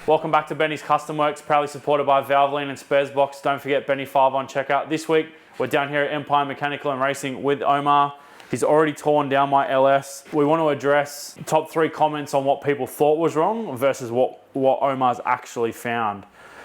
Welcome back to Benny's Custom Works, proudly supported by Valvoline and Sparesbox. Don't forget Benny5 on checkout. This week, we're down here at Empire Mechanical and Racing with Omar. He's already torn down my LS. We want to address top 3 comments on what people thought was wrong versus what Omar's actually found.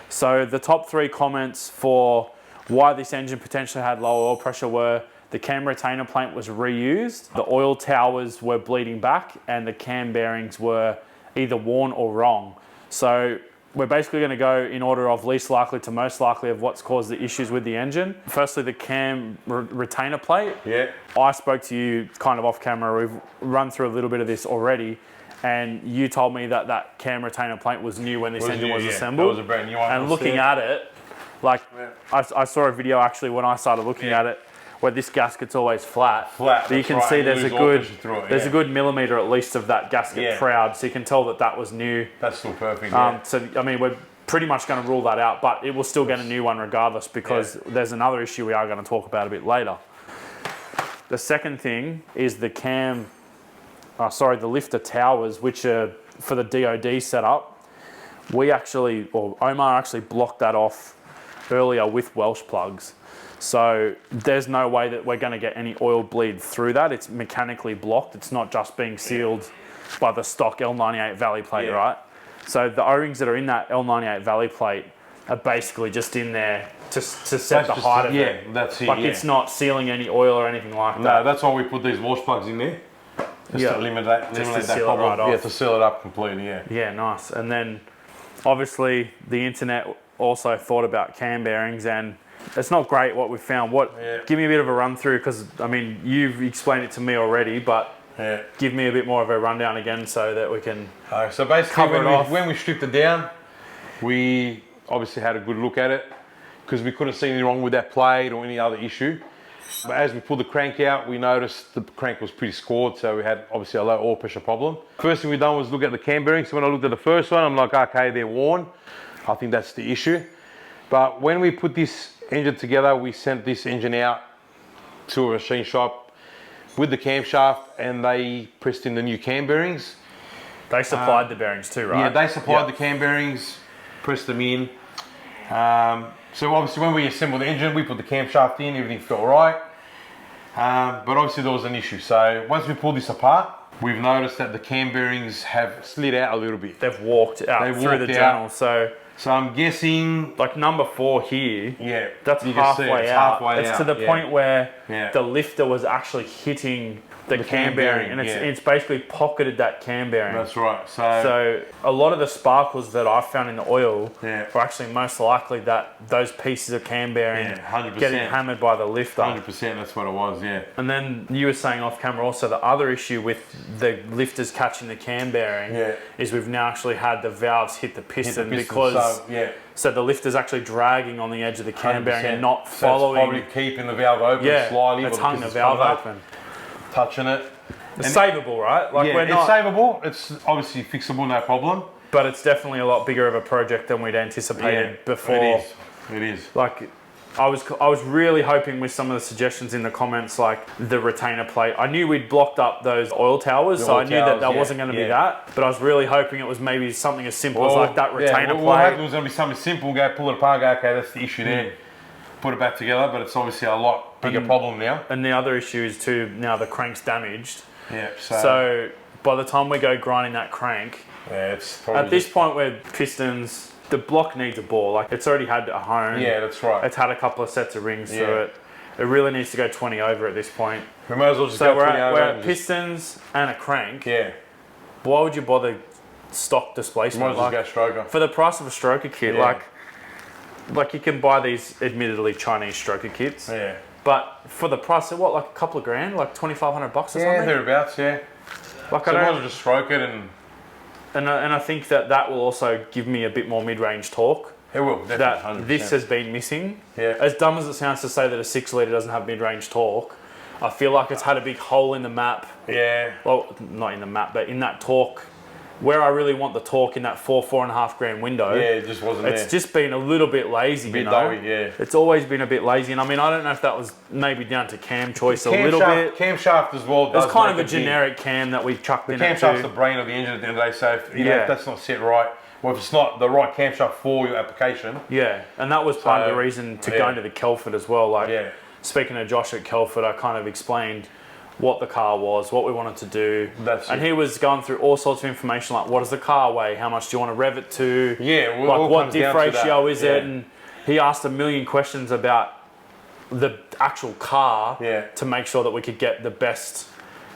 So the top 3 comments for why this engine potentially had low oil pressure were: the cam retainer plate was reused, the oil towers were bleeding back, and the cam bearings were either worn or wrong. So we're basically going to go in order of least likely to most likely of what's caused the issues with the engine. Firstly, the cam retainer plate. Yeah. I spoke to you kind of off camera. We've run through a little bit of this already. And you told me that that cam retainer plate was new when this engine was assembled. That was a brand new one. And looking at it, like I saw a video actually when I started looking at it, where this gasket's always flat. Flat. But you can see there's a good millimeter at least of that gasket proud, so you can tell that that was new. That's still perfect. So I mean, we're pretty much going to rule that out, but it will still get a new one regardless, because there's another issue we are going to talk about a bit later. The second thing is the the lifter towers, which are for the DOD setup. Omar actually blocked that off earlier with Welsh plugs. So there's no way that we're going to get any oil bleed through that. It's mechanically blocked. It's not just being sealed by the stock L98 valley plate, right? So the O-rings that are in that L98 valley plate are basically just in there to set the height of it. Yeah, that's it. Like it's not sealing any oil or anything like that. No, that's why we put these Welsh plugs in there. Just to eliminate that problem. Right to seal it up completely, Yeah, nice. And then obviously the internet also thought about cam bearings, and it's not great what we've found. Give me a bit of a run through, because I mean, you've explained it to me already, but give me a bit more of a rundown again so that we can so basically when we stripped it down, we obviously had a good look at it, because we couldn't see anything wrong with that plate or any other issue. But as we pulled the crank out, we noticed the crank was pretty scored, so we had obviously a low oil pressure problem. First thing we done was look at the cam bearings. So when I looked at the first one, I'm like, okay, they're worn. I think that's the issue. But when we put this engine together, we sent this engine out to a machine shop with the camshaft, and they pressed in the new cam bearings. They supplied the bearings too, right? Yeah, they supplied the cam bearings, pressed them in. So obviously when we assembled the engine, we put the camshaft in, everything felt right. But obviously there was an issue. So once we pulled this apart, we've noticed that the cam bearings have slid out a little bit. They've walked out through the journal. So I'm guessing, like number 4 here, that's halfway out. It's to the point where the lifter was actually hitting the cam bearing, and it's basically pocketed that cam bearing. That's right. So a lot of the sparkles that I found in the oil were actually most likely that those pieces of cam bearing getting hammered by the lifter. 100%, that's what it was, And then you were saying off camera also the other issue with the lifters catching the cam bearing is we've now actually had the valves hit the piston, because so the lifter's actually dragging on the edge of the cam bearing and not following. So it's probably keeping the valve open slightly. It's hung the valve open. Touching it. It's savable, right? Like it's savable. It's obviously fixable, no problem. But it's definitely a lot bigger of a project than we'd anticipated before. It is. Like, I was really hoping with some of the suggestions in the comments, like the retainer plate. I knew we'd blocked up those oil towers, so I knew that wasn't going to be that. But I was really hoping it was maybe something as simple as like that retainer plate. What happened was going to be something simple. Go pull it apart. Go, okay, that's the issue there. Put it back together, but it's obviously a lot bigger problem now. And the other issue is too, now the crank's damaged. Yeah. So by the time we go grinding that crank, it's probably at this point where pistons, the block needs a bore. Like it's already had a hone. Yeah, that's right. It's had a couple of sets of rings through it. It really needs to go 20 over at this point. We might as well just go 20 over. We're at pistons and a crank. Yeah. Why would you bother stock displacement? Might as well go stroker. For the price of a stroker kit, like you can buy these admittedly Chinese stroker kits. Yeah. But for the price of what, like a couple of grand, like $2,500 or something? Yeah, thereabouts, Like so I might as well just stroke it and I think that will also give me a bit more mid-range torque. It will, definitely. 100%. This has been missing. Yeah. As dumb as it sounds to say that a 6 litre doesn't have mid-range torque, I feel like it's had a big hole in the map. Yeah. Well, not in the map, but in that torque. Where I really want the torque in that 4.5 grand window. Yeah, it just wasn't It's just been a little bit lazy, a bit doughy, It's always been a bit lazy. And I mean, I don't know if that was maybe down to cam choice a little bit. Camshaft as well. It's kind of a generic cam that we've chucked in. The camshaft's the brain of the engine at the end of the day, so if that's not set right, Well, if it's not the right camshaft for your application. Yeah, and that was part of the reason to go into the Kelford as well. Like, speaking to Josh at Kelford, I kind of explained what the car was, what we wanted to do. And he was going through all sorts of information, like what does the car weigh? How much do you want to rev it to? Yeah, like what diff ratio is it? And he asked a million questions about the actual car to make sure that we could get the best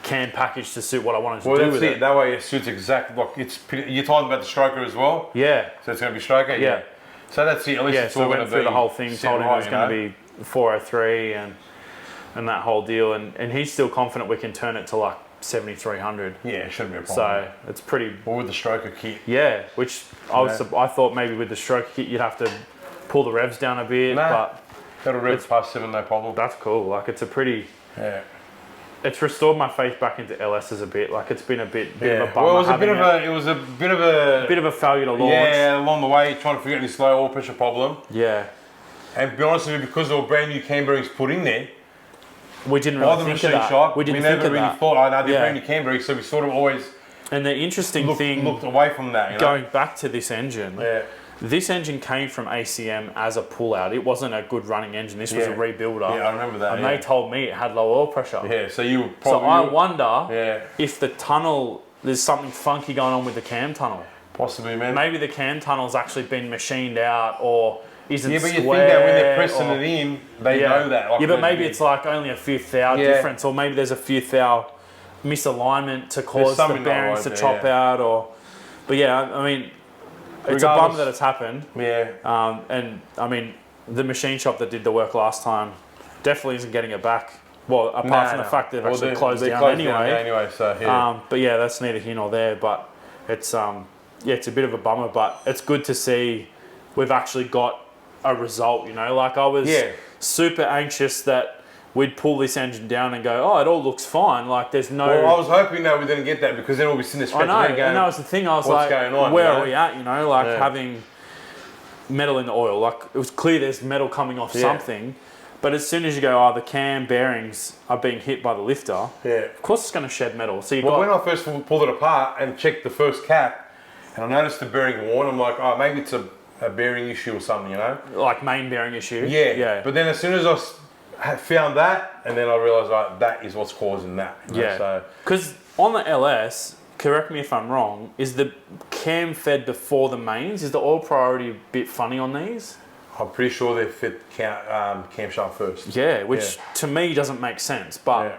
cam package to suit what I wanted to do with it. That way it suits exactly, like you're talking about the stroker as well? Yeah. So it's going to be stroker? Yeah. So that's it, at least it's all going to be. So we went through the whole thing, told him it was going to be 403 and that whole deal, and he's still confident we can turn it to like 7300. Yeah, it shouldn't be a problem. So it's pretty. Or with the stroker kit. Yeah, which I thought maybe with the stroker kit you'd have to pull the revs down a bit, but that'll rev past 7, no problem. That's cool. Like it's a pretty. Yeah. It's restored my faith back into LSs a bit. Like it's been a bit of a bummer. Well, it was a bit of a failure to launch. Yeah, along the way, trying to figure out this low oil pressure problem. Yeah. And to be honest with you, because there were brand new cam bearings put in there, we didn't really think of that. We never really thought, they're brand new cam bearings, so we sort of always. And the interesting thing, looked away from that. You know? Going back to this engine. Yeah. This engine came from ACM as a pull-out. It wasn't a good running engine. This was a rebuilder. Yeah, I remember that. And they told me it had low oil pressure. Yeah, so you probably... So I wonder if the tunnel, there's something funky going on with the cam tunnel. Possibly, man. Maybe the cam tunnel's actually been machined out or isn't square. Yeah, but you square, think that when they're pressing it in, they know that. Like but maybe it's like only a few thou difference, or maybe there's a few thou misalignment to cause the bearings to chop out, or... But yeah, I mean... It's a bummer that it's happened. Yeah. And I mean, the machine shop that did the work last time definitely isn't getting it back. Well, apart from the fact that they've actually closed down anyway. So, yeah. But yeah, that's neither here nor there. But it's it's a bit of a bummer. But it's good to see we've actually got a result. You know, like I was super anxious that we'd pull this engine down and go, oh, it all looks fine. Like there's no. Well, I was hoping that we didn't get that because then we'll be sitting there scratching our head going, and that was the thing. I was like, going on, where are we at? You know, like having metal in the oil. Like it was clear there's metal coming off something. But as soon as you go, the cam bearings are being hit by the lifter. Of course it's going to shed metal. So when I first pulled it apart and checked the first cap, and I noticed the bearing worn, I'm like, oh, maybe it's a bearing issue or something, you know? Like main bearing issue. Yeah. But then as soon as I found that, and then I realised that is what's causing that. You know? Because on the LS, correct me if I'm wrong, is the cam fed before the mains? Is the oil priority a bit funny on these? I'm pretty sure they fit camshaft first. Yeah, which to me doesn't make sense. But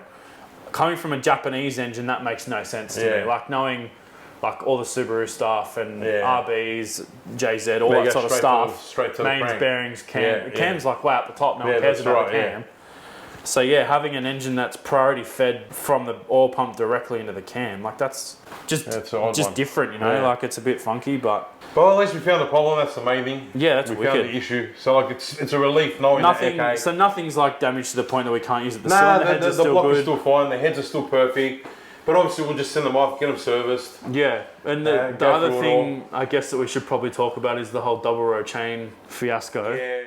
coming from a Japanese engine, that makes no sense to me. Like knowing like all the Subaru stuff and RBs, JZ, all that sort of stuff. Straight to mains, the crank. bearings, cam. Cam's like way up the top. No one cares about the cam. So having an engine that's priority fed from the oil pump directly into the cam, like that's just different, you know. Like it's a bit funky, but at least we found the problem. That's the main thing. Yeah, that's we found the issue. So like it's a relief knowing that. So nothing's like damaged to the point that we can't use it. The cylinder heads are still block good. is still fine. The heads are still perfect. But obviously we'll just send them off, get them serviced. Yeah, and the other thing I guess that we should probably talk about is the whole double row chain fiasco. Yeah.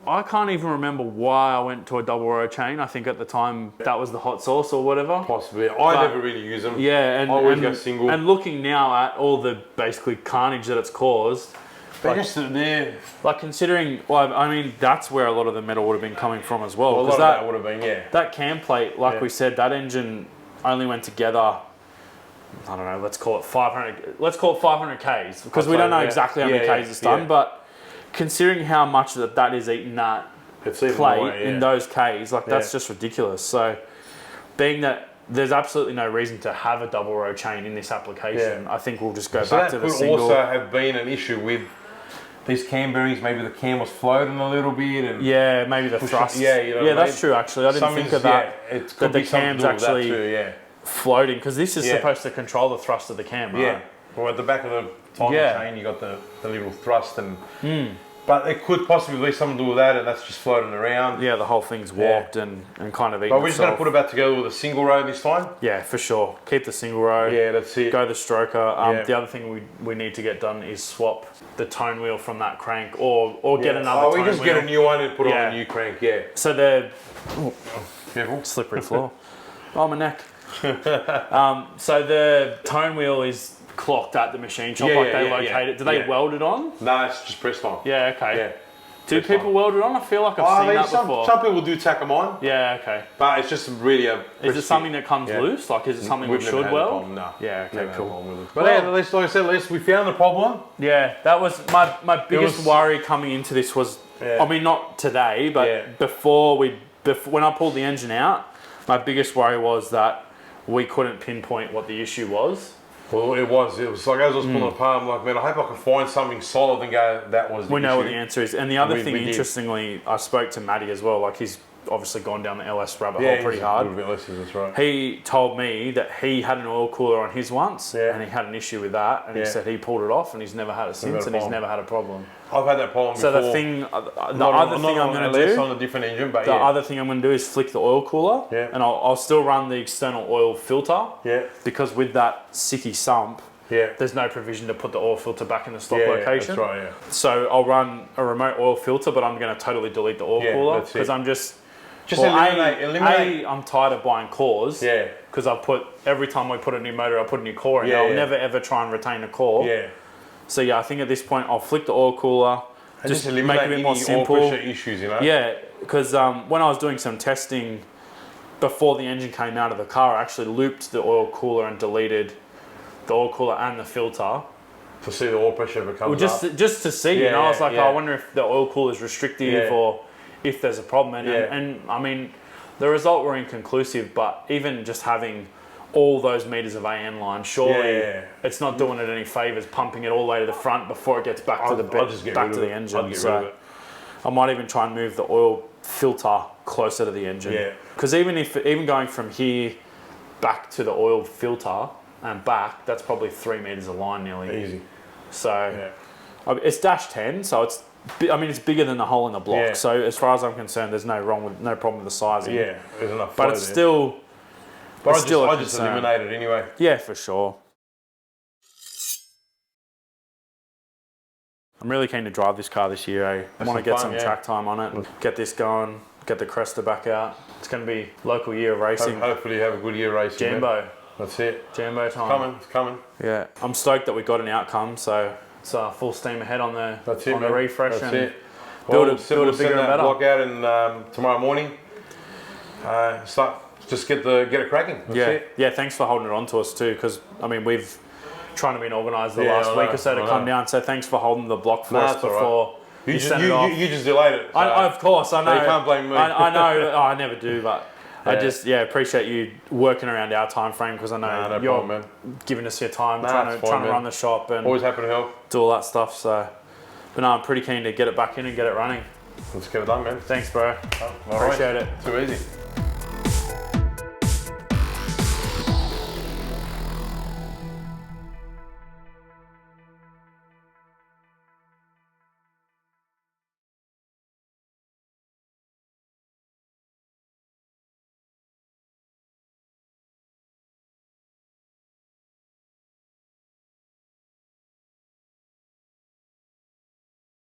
I can't even remember why I went to a double row chain. I think at the time that was the hot sauce or whatever. Possibly. I never really use them. Yeah, I always go single. And looking now at all the basically carnage that it's caused. Like considering, well, I mean, that's where a lot of the metal would have been coming from as well. A lot of that would have been, That cam plate, like we said, that engine only went together, I don't know, let's call it 500 Ks, because we don't know exactly how many Ks it's done, but considering how much that is eating that plate in those Ks, like that's just ridiculous. So being that there's absolutely no reason to have a double row chain in this application, I think we'll just go back to the single. That could also have been an issue with these cam bearings. Maybe the cam was floating a little bit, and maybe the thrust. You know that's true. Actually, I didn't think of that. It could be the cam's actually floating, because this is supposed to control the thrust of the cam, right? Yeah. Well, at the back of the toggle chain, you got the little thrust, and but it could possibly be something to do with that, and that's just floating around. Yeah, the whole thing's warped and kind of eaten. But we're just going to put it back together with a single row this time. Yeah, for sure. Keep the single row. Yeah, that's it. Go the stroker. The other thing we need to get done is swap the tone wheel from that crank, or get another tone wheel. We just get a new one and put it on a new crank. Yeah. So they're careful, slippery floor. Oh, my neck. So the tone wheel is clocked at the machine shop, like they locate it. Do they weld it on? No, it's just pressed on. Yeah, okay. Yeah. Do people weld it on? I feel like I've seen that before. Some people do tack them on. Yeah, okay. But it's just really a... Is it something that comes loose? Like, is it something we should weld? No. Yeah, okay, cool. But yeah, at least, like I said, at least we found the problem. Yeah, that was my biggest worry coming into this was, I mean, not today, but before when I pulled the engine out, my biggest worry was that we couldn't pinpoint what the issue was. Well, it was like as I was pulling it apart, I'm like, man, I hope I can find something solid and go, that was the issue. We know what the answer is. And the other thing, interestingly, I spoke to Matty as well, like he's obviously gone down the LS rabbit hole pretty hard. A little bit less, that's right. He told me that he had an oil cooler on his once, and he had an issue with that, and he said he pulled it off, and he's never had it since, and he's never had a problem. I've had that problem before. So the thing, the other thing I'm going to do, on a different engine, but other thing I'm going to do is flick the oil cooler, and I'll still run the external oil filter, because with that sicky sump, there's no provision to put the oil filter back in the stock location. That's right, So I'll run a remote oil filter, but I'm going to totally delete the oil cooler because I'm just eliminate. I'm tired of buying cores. Because every time we put a new motor, I put a new core in. I'll never ever try and retain a core. So I think at this point I'll flick the oil cooler, just make it a bit more simple. Oil pressure issues, you know. Yeah, because when I was doing some testing before the engine came out of the car, I actually looped the oil cooler and deleted the oil cooler and the filter to see the oil pressure if it comes up. Just to see, you know, I was like, I wonder if the oil cooler is restrictive or if there's a problem. And I mean, the result were inconclusive, but even just having all those meters of AN line, surely it's not doing it any favors, pumping it all the way to the front before it gets back to the engine. So I might even try and move the oil filter closer to the engine. Because even going from here back to the oil filter and back, that's probably 3 meters of line nearly. Easy. So it's dash 10, so it's bigger than the hole in the block. So as far as I'm concerned, there's no problem with the sizing. There's enough. But it's still. But I just eliminate it anyway. Yeah, for sure. I'm really keen to drive this car this year. I want to get some track time on it, get this going, get the Cresta back out. It's going to be local year of racing. Hopefully you have a good year racing. Jambo. Man. That's it. Jambo time. It's coming. Yeah. I'm stoked that we got an outcome, so it's full steam ahead on the refresh. That's it. Build a bigger and better. Block out in tomorrow morning. Just get it cracking. That's it. Yeah, thanks for holding it on to us too, because I mean we've trying to be organised the last week or so to come down. So thanks for holding the block for us before you sent it off. You just delayed it. So of course, I know. You can't blame me. I know. I never do, but I just appreciate you working around our time frame because I know you're giving us your time, trying to run the shop and always happy to help. Do all that stuff. So, but no, I'm pretty keen to get it back in and get it running. Let's get it done, man. Thanks, bro. Appreciate it. Too easy.